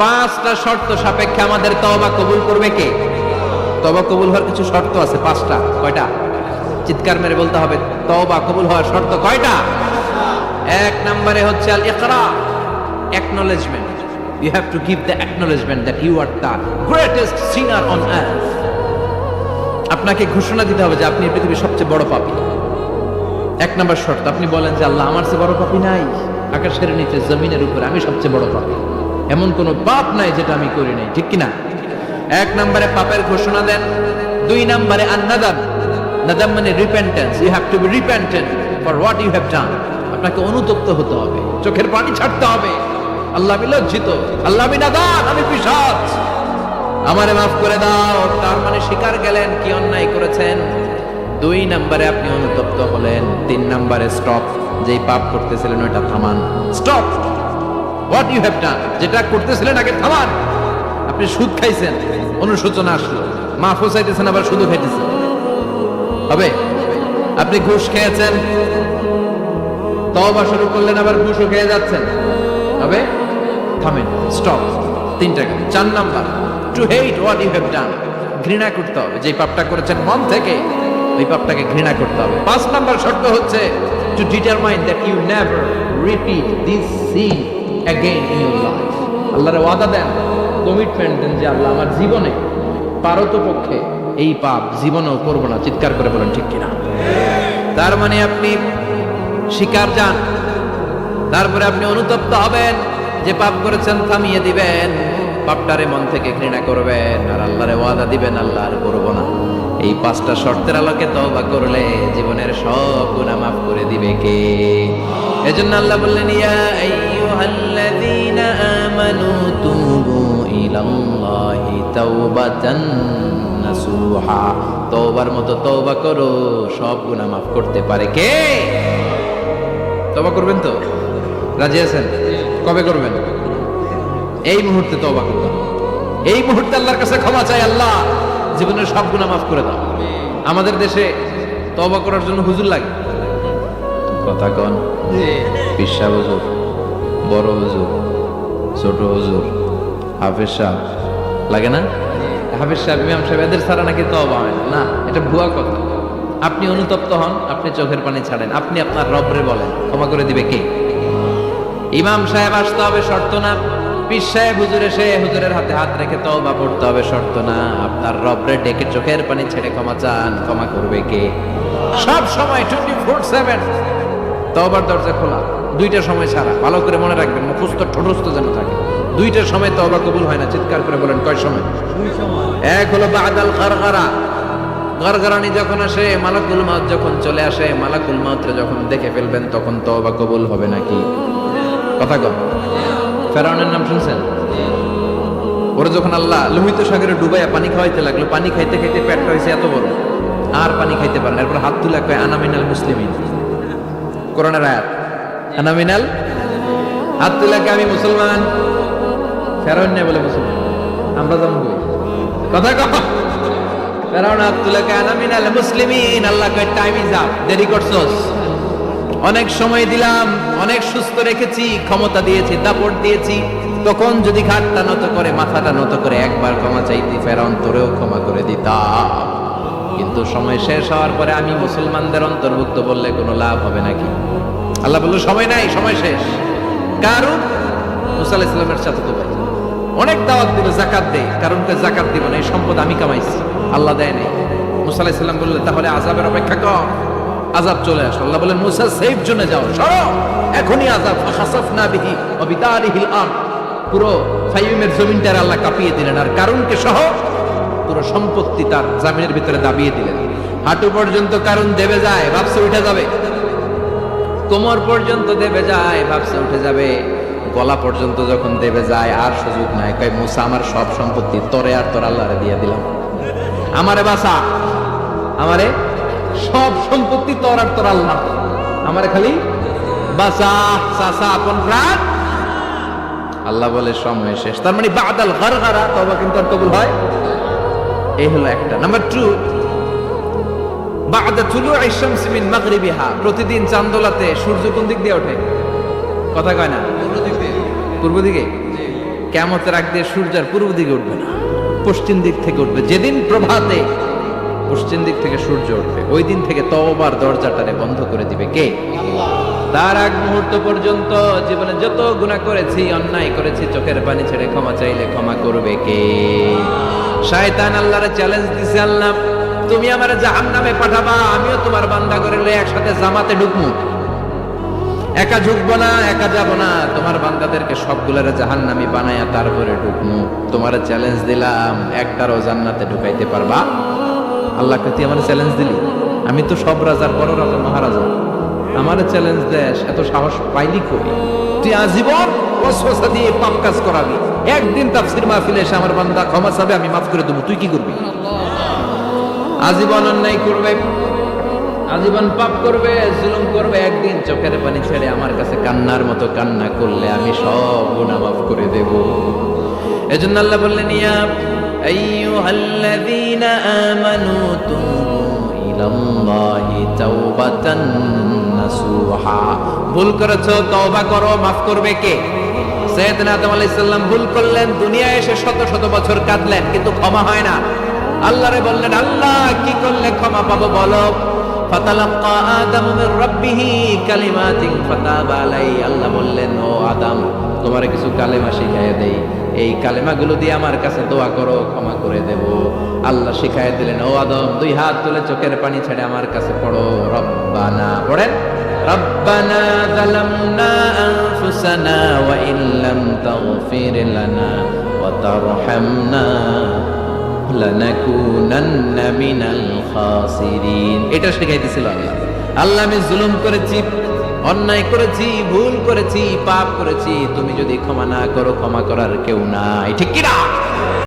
পাঁচটা শর্ত সাপেক্ষে আমাদের তওবা কবুল করবে কে? তওবা কবুল হওয়ার কিছু শর্ত আছে, পাঁচটা। কয়টা? চিৎকার মেরে বলতে হবে, তওবা কবুল হওয়ার শর্ত কয়টা? এক নম্বরে হচ্ছে আল ইকরা, acknowledgement. You have to give the acknowledgement that you are the greatest sinner on earth. আপনাকে ঘোষণা দিতে হবে যে আপনি পৃথিবীর সবচেয়ে বড় পাপী। এক নম্বর শর্ত, আপনি বলেন যে আল্লাহ, আমার চেয়ে বড় পাপী নাই, আকাশের নিচে জমিনের উপরে আমি সবচেয়ে বড় পাপী, এমন কোন পাপ নাই যেটা আমি করি নাই, ঠিক কিনা? এক নম্বরে পাপের ঘোষণা দেন। দুই নম্বরে আন-নাদাম, নাদাম মানে repentance. You have to be repentant for what you have done. আপনাকে অনুতপ্ত হতে হবে, চোখের পানি ছাড়তে হবে। আল্লাহ, আমি লজ্জিত, আল্লাহ আমি নাদান, আমি পিশাচ, আমারে মাফ করে দাও। তার মানে স্বীকার গেলেন কি অন্যায় করেছেন। দুই নম্বরে আপনি অনুতপ্ত হলেন। তিন নম্বরে স্টপ, যেই পাপ করতেছিলেন ওইটা থামান। Stop what you have done, যেটা করতেছিলেন আগে থামান। আপনি সুদ খাইছেন, অনুশোচনা আসলো, মাফও চাইতেছেন, আবার সুদও খাইতেছেন, হবে? আপনি ঘুষ খেয়েছেন, তওবা শুরু করলেন, আবার ঘুষও খেয়ে যাচ্ছেন, হবে? থামেন, স্টপ। তিনটা কাজ। চার number, to hate what you have done, ঘৃণা করতে হবে। যে পাপটা করেছেন মন থেকে, ওই পাপটাকে ঘৃণা করতে হবে। পাঁচ নাম্বার শর্ত হচ্ছে to determine that you never repeat this sin again in your life. আল্লাহর ওয়াদা দেন, কমিটমেন্ট দেন যে আল্লাহ, আমার জীবনে পারতপক্ষে এই পাপ জীবনেও করব না। চিৎকার করে বলেন ঠিক কিনা? তার মানে আপনি স্বীকার যান, তারপরে আপনি অনুতপ্ত হবেন, যে পাপ করেছেন থামিয়ে দিবেন, পাপটারে মন থেকে ঘৃণা করবেন, আর আল্লাহরে ওয়াদা দিবেন, আল্লাহ আর করব না। এই পাঁচটা শর্তের আলোকে তওবা করলে জীবনের সব গুনাহ মাফ করে দিবে কে? এজন্য আল্লাহ বললেন, ইয়া আইয়ুহাল্লাযীনা আমানু তুবু ইলাল্লাহি তাওবাতান নাসুহা। তওবার মতো তওবা করো, সব গুনাহ মাফ করতে পারে কে? তওবা করবেন তো? রাজি আছেন? কবে করবেন? এই মুহূর্তে তওবা করবেন। এই মুহূর্তে আল্লাহর কাছে ক্ষমা চাই, আল্লাহ জীবনের সব গুনাহ মাফ করে দাও। আমাদের দেশে তওবা করার জন্য হুজুর লাগে, কথা কন? পিসা হুজুর, বড় হুজুর, ছোট হুজুর, হাফেজ সাহেব লাগে না? হাফেজ সাহেব, ইমাম সাহেব, এদের ছাড়া নাকি তওবা হয় না। এটা ভুয়া কথা। আপনি অনুতপ্ত হন, আপনি চোখের পানি ছাড়েন, আপনি আপনার রবরে বলেন, ক্ষমা করে দিবে কে? ইমাম সাহেব আসতে হবে, শর্ত না। পীর সাহেব হুজুর এসে হুজুরের হাতে হাত রেখে তওবা পড়তে হবে, শর্ত না। আপনার রবরে ডেকে চোখের পানি ছেড়ে ক্ষমা চান, ক্ষমা করবে কে? সব সময় 24/7 তওবার দরজা খোলা, দুইটা সময় ছাড়া। ভালো করে মনে রাখবেন, মুখস্থ ঠোঁটস্থ যেন থাকে। দুইটার সময় তওবা কবুল হয় না। চিৎকার করে বলেন, কয় সময়? দুই সময়। এক হলো বাদাল গারগারা, গারগারানি যখন আসে, মালাকুল মাউত যখন চলে আসে, মালাকুল মাউতরে যখন দেখে ফেলবেন, তখন তওবা কবুল হবে নাকি? কথা কন। ফেরাউনের নাম শুনছেন? ওরা যখন আল্লাহ লোহিত সাগরে ডুবাইয়া পানি খাওয়াইতে লাগলো, পানি খাইতে খাইতে পেটটা হয়েছে এত বড়, আর পানি খাইতে পারে না। এরপর হাত তুলে কয়, আনা মিনাল মুসলিমিন। কোরআনের আয়াত, আনা মিনাল, হাত তুলে কয়, আমি মুসলমান। ফেরাউন না বলে মুসলমান, আমরা যেমন বলি, কথা কন। ফেরাউন হাত তুলে কয়, আনা মিনাল মুসলিমিন। আল্লাহ কয়, টাইম ইজ আপ, দেরি করছস, অনেক সময় দিলাম, অনেক সুস্থ রেখেছি, ক্ষমতা দিয়েছি, দাপট দিয়েছি, তখন যদি ঘাটটা নত করে, মাথাটা নত করে একবার ক্ষমা চাইতি, ফেরাউন তোরেও ক্ষমা করে দিতাম। কিন্তু সময় শেষ হওয়ার পরে আমি মুসলমানদের অন্তর্ভুক্ত বললে কোনো লাভ হবে নাকি? আল্লাহ বলল, সময় নাই, সময় শেষ। কারণ মুসা আলাইহিস সালামের সাথে তো ভাই অনেক দাওয়াত দিল, যাকাত দে, কারণ যাকাত দিব না, এই সম্পদ আমি কামাইছি, আল্লাহ দেয় নাই। মুসা আলাইহিস সালাম বললেন, তাহলে আযাবের অপেক্ষা কর, আযাব চলে আসলো। আল্লাহ বলেন, মুসা সেফ জোনে যাও, সরো, এখনই আযাব। ফাখাসাফনা বিহি ওয়া বিদারিহিল আরদ, পুরো ফাইমের জমিনটার আল্লাহ কাঁপিয়ে দিলেন, আর কারুনকে সহ পুরো সম্পত্তি তার জামিনের ভিতরে দাবিয়ে দিলেন। হাঁটু পর্যন্ত কারুন দেবে যায়, ভাবছে উঠে যাবে, কোমর পর্যন্ত দেবে যায়, ভাবছে উঠে যাবে, গলা পর্যন্ত যখন দেবে যায়, আর সুযোগ নাই। কয়, মুসা, আমার সব সম্পত্তি তোরে আর তোর আল্লাহরে দিয়ে দিলাম, আমারে বাঁচা, আমারে সব সম্পত্তি তোর আর তোর আল্লাহ, আমারে খালি বাঁচা, চাচা আপন প্রাণ। আল্লাহ বলে, সময় শেষ। তার মানে বাদাল গারগারা, তওবা কিন্তু আর কবুল হয়। এই হলো একটা। নাম্বার 2, বাদা তুলুই শামসি মিন মাগরিবিহা, প্রতিদিন চাঁদোলাতে সূর্য কোন দিক দিয়ে ওঠে? কথা কয় না? পূর্ব দিকে। কিয়ামতের আগ দিয়ে সূর্যের পূর্ব দিকে উঠবে না, পশ্চিম দিক থেকে উঠবে। যেদিন প্রভাতে পশ্চিম দিক থেকে সূর্য উঠবে, ওই দিন থেকে তওবার দরজাটারে বন্ধ করে দিবে কে? তার আগ মুহূর্ত পর্যন্ত জীবনে যত গুনাহ করেছি, অন্যায় করেছি, চোখের পানি ছেড়ে ক্ষমা চাইলে ক্ষমা করবে কে? শয়তান আল্লাহরে চ্যালেঞ্জ দিছে, আল্লাহ তুমি আমারে জাহান্নামে পাঠাবা, আমিও তোমার বান্দা করে লয়ে একসাথে জামাতে ঢুকমু। একা ঢুকবো না, একা যাব না, তোমার বান্দাদেরকে সবগুলোরে জাহান্নামী বানায়া তারপরে ঢুকমু। তোমারে চ্যালেঞ্জ দিলাম, একটারও জান্নাতে ঢুকাইতে পারবা? আল্লাহকে তুই আমার চ্যালেঞ্জ দিলি? আমি তো সব রাজার বড় রাজা, মহারাজা, আমার চ্যালেঞ্জ দেশ, এত সাহস পাইলি কই? তুই আজীবন ওয়াসওয়াসা দিয়ে পাপ কাজ করাবি, একদিন তাফসীর মাহফিলে এসে আমার বান্দা ক্ষমা চাবে, আমি মাফ করে দেবো, তুই কি করবি? আজীবন অন্যায় করবে, আজীবন পাপ করবে, জুলুম করবে, একদিন চোখের পানি ছেড়ে আমার কাছে কান্নার মতো কান্না করলে আমি সব গুনাহ মাফ করে দেব। এজন্য আল্লাহ বললেন, ইয়া আইয়ুহাল্লাযীনা আমানু তুবু ইলাল্লাহি তাওবাতান নাসুহা। ভুল করেছো, তওবা করো, মাফ করবে কে? সাইয়েদনা আদম আলাইহিস সালাম ভুল করলেন, দুনিয়ায় এসে শত শত বছর কাঁদলেন, কিন্তু ক্ষমা হয় না। আল্লাহরে বললেন, আল্লাহ কি করলে ক্ষমা পাবো বলো? ফাতালাক্কা আদম মির রাব্বিহি কালিমাতিন ফাতাবা আলাইহি। আল্লাহ বললেন, ও আদম, তোমারে কিছু কালেমা শিখাইয়া দেই, এই কালেমাগুলো দিয়ে আমার কাছে দোয়া করো, ক্ষমা করে দেব। আল্লাহ শিখাইয়া দিলেন, ও আদম, দুই হাত তুলে চোখের পানি ছেড়ে আমার কাছে পড়ো, রব্বানা, পড়েন, রব্বানা যালামনা আনফুসানা ওয়া ইল্লাম তাগফির লানা ওয়া তারহামনা লানাকুনান্না মিনাল খাসিরিন। এটা শিখাইতেছিল আল্লাহ। আল্লাহ, আমি জুলুম করেছি, অন্যায় করেছি, ভুল করেছি, পাপ করেছি, তুমি যদি ক্ষমা না করো, ক্ষমা করার কেউ নাই, ঠিক কি না?